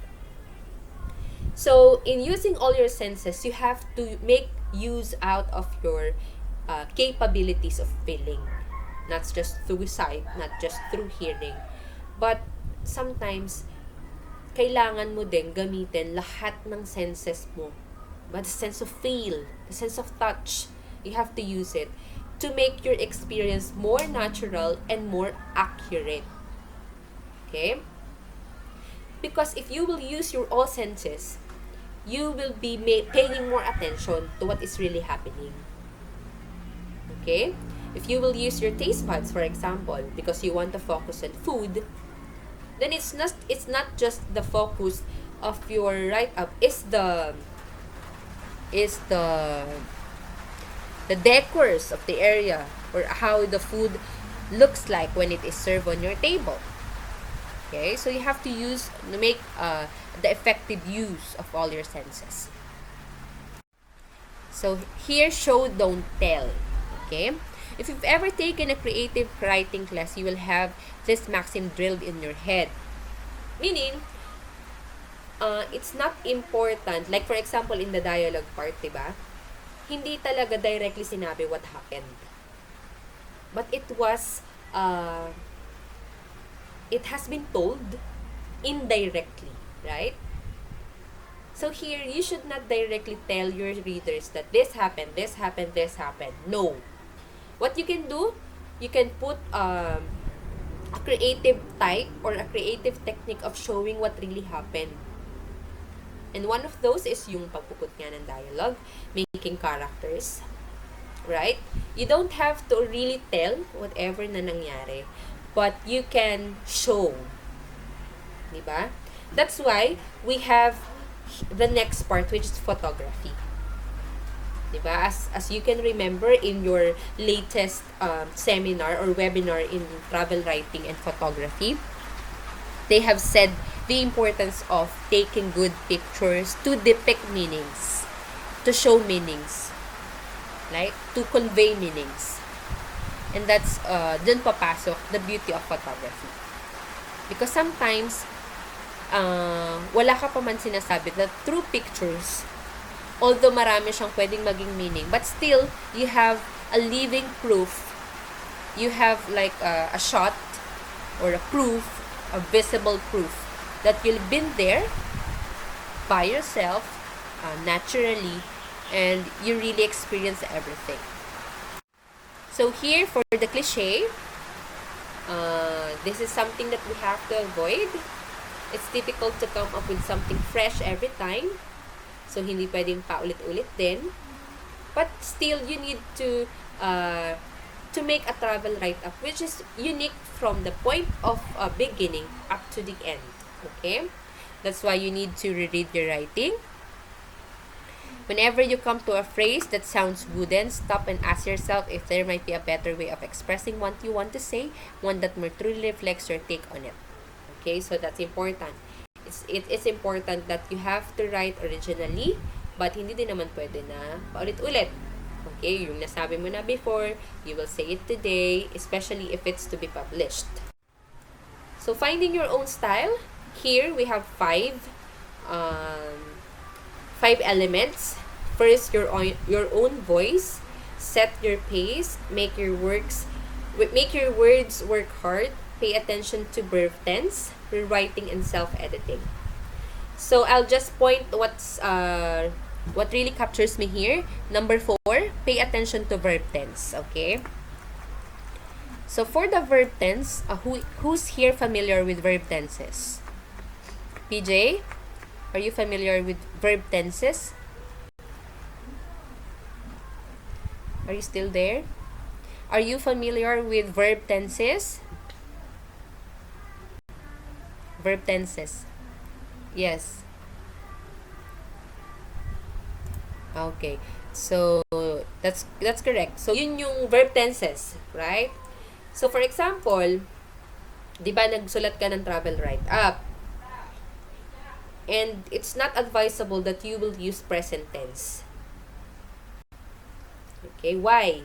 So in using all your senses, you have to make use out of your capabilities of feeling. Not just through sight, not just through hearing, but sometimes kailangan mo din gamitin lahat ng senses mo. But the sense of feel, the sense of touch, you have to use it to make your experience more natural and more accurate. Okay? Because if you will use your all senses, you will be paying more attention to what is really happening. Okay? If you will use your taste buds, for example, because you want to focus on food, then it's not just the focus of your write-up, it's the decors of the area, or how the food looks like when it is served on your table. Okay, so you have to make the effective use of all your senses. So here, show, don't tell. Okay. If you've ever taken a creative writing class, you will have this maxim drilled in your head. Meaning, it's not important. Like for example, in the dialogue part, diba? Hindi talaga directly sinabi what happened. But it has been told indirectly, right? So here, you should not directly tell your readers that this happened, this happened, this happened. No. What you can do, you can put a creative type or a creative technique of showing what really happened. And one of those is yung pagpuput nga ng dialogue, making characters, right? You don't have to really tell whatever na nangyari, but you can show. Diba? That's why we have the next part, which is photography. Diba? As you can remember in your latest seminar or webinar in travel writing and photography, they have said the importance of taking good pictures to depict meanings, to show meanings, right? To convey meanings. And that's dun papasok the beauty of photography. Because sometimes wala ka pa man sinasabi that through pictures, although marami siyang pwedeng maging meaning, but still, you have a living proof. You have like a shot or a proof, a visible proof that you've been there by yourself, naturally, and you really experience everything. So here, for the cliche, this is something that we have to avoid. It's difficult to come up with something fresh every time. So, hindi pwedeng paulit-ulit din. But still, you need to make a travel write-up which is unique from the point of beginning up to the end. Okay? That's why you need to reread your writing. Whenever you come to a phrase that sounds wooden, stop and ask yourself if there might be a better way of expressing what you want to say, one that more truly reflects your take on it. Okay? So, that's important. It's important that you have to write originally, but hindi din naman pwede na paulit-ulit. Okay, yung nasabi mo na before, you will say it today, especially if it's to be published. So, finding your own style. Here, we have 5 elements. First, your own voice. set your pace, make your words work hard, pay attention to verb tense, rewriting, and self-editing. So I'll just point what really captures me here. Number 4, pay attention to verb tense. Okay. So for the verb tense, who's here familiar with verb tenses? PJ, are you familiar with verb tenses? Are you still there? Are you familiar with verb tenses? Verb tenses. Yes. Okay. So that's correct. So yun yung verb tenses, right? So for example, 'di ba nagsulat ka ng travel write-up? And it's not advisable that you will use present tense. Okay, why?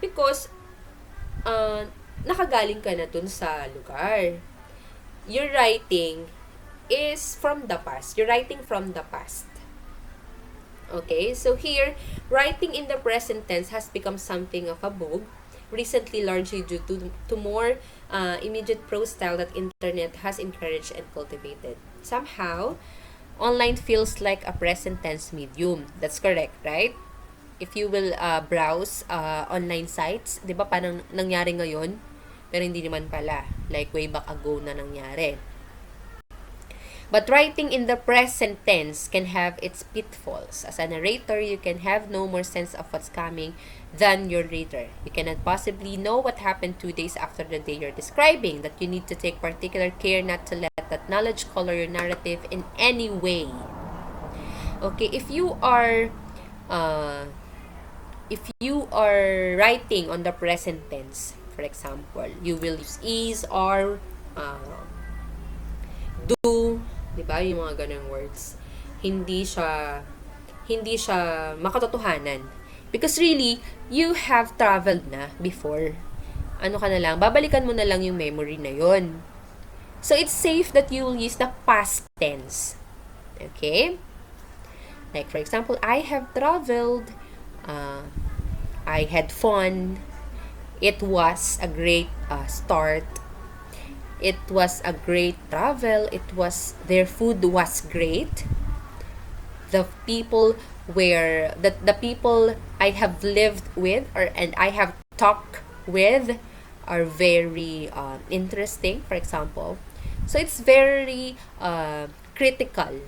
Because nakagaling ka na dun sa lugar. Your writing is from the past. You're writing from the past. Okay, so here, writing in the present tense has become something of a vogue recently, largely due to more immediate prose style that internet has encouraged and cultivated. Somehow, online feels like a present tense medium. That's correct, right? If you will browse online sites, 'di ba parang nangyari ngayon, pero hindi naman pala. Like way back ago na nangyari. But writing in the present tense can have its pitfalls. As a narrator, you can have no more sense of what's coming than your reader. You cannot possibly know what happened 2 days after the day you're describing, that you need to take particular care not to let that knowledge color your narrative in any way. Okay, if you are writing on the present tense, for example, you will use is, are, do, 'di ba? Yung mga ganung words. Hindi siya makatotohanan. Because really, you have traveled na before. Ano ka na lang, babalikan mo na lang yung memory na yon. So it's safe that you will use the past tense. Okay? Like for example, I have traveled, I had fun, it was a great start, it was a great travel, their food was great, the people the people I have lived with and I have talked with are very interesting, for example. So it's very critical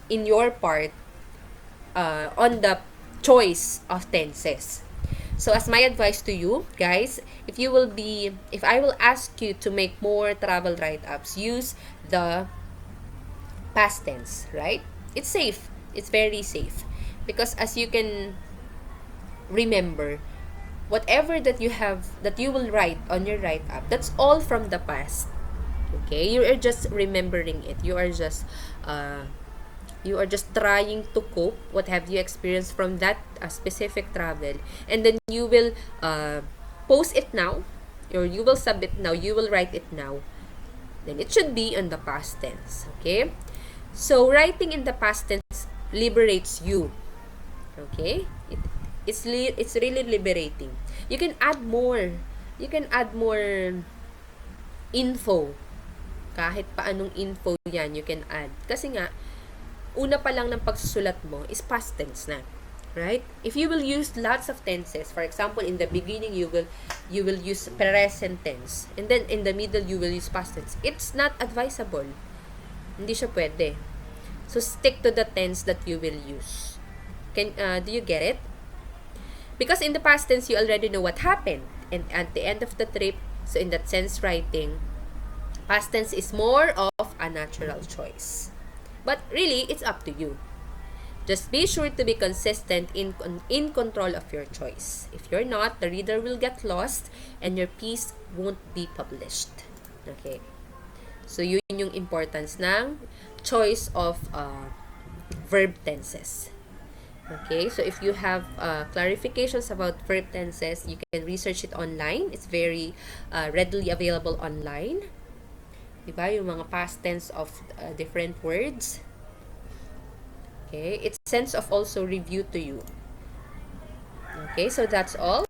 in your part on the choice of tenses. So as my advice to you guys, if I will ask you to make more travel write-ups, use the past tense, right? It's safe. It's very safe. Because as you can remember, whatever that you will write on your write-up, that's all from the past. Okay? You are just remembering it. You are just trying to cope what have you experienced from that specific travel, and then you will post it now, or you will submit now, you will write it now, then it should be on the past tense. Okay, so writing in the past tense liberates you. Okay, it's really liberating. You can add more info, kahit paanong info yan you can add, kasi nga una pa lang ng pagsusulat mo is past tense na, right? If you will use lots of tenses, for example, in the beginning you will use present tense, and then in the middle you will use past tense, it's not advisable. Hindi siya pwede. So stick to the tense that you will use. Do you get it? Because in the past tense you already know what happened, and at the end of the trip, so in that sense, writing past tense is more of a natural choice. But really, it's up to you. Just be sure to be consistent in control of your choice. If you're not, the reader will get lost and your piece won't be published. Okay? So, yun yung importance ng choice of verb tenses. Okay? So, if you have clarifications about verb tenses, you can research it online. It's very readily available online. Diba? Yung mga past tense of different words. Okay? It's sense of also review to you. Okay, so that's all.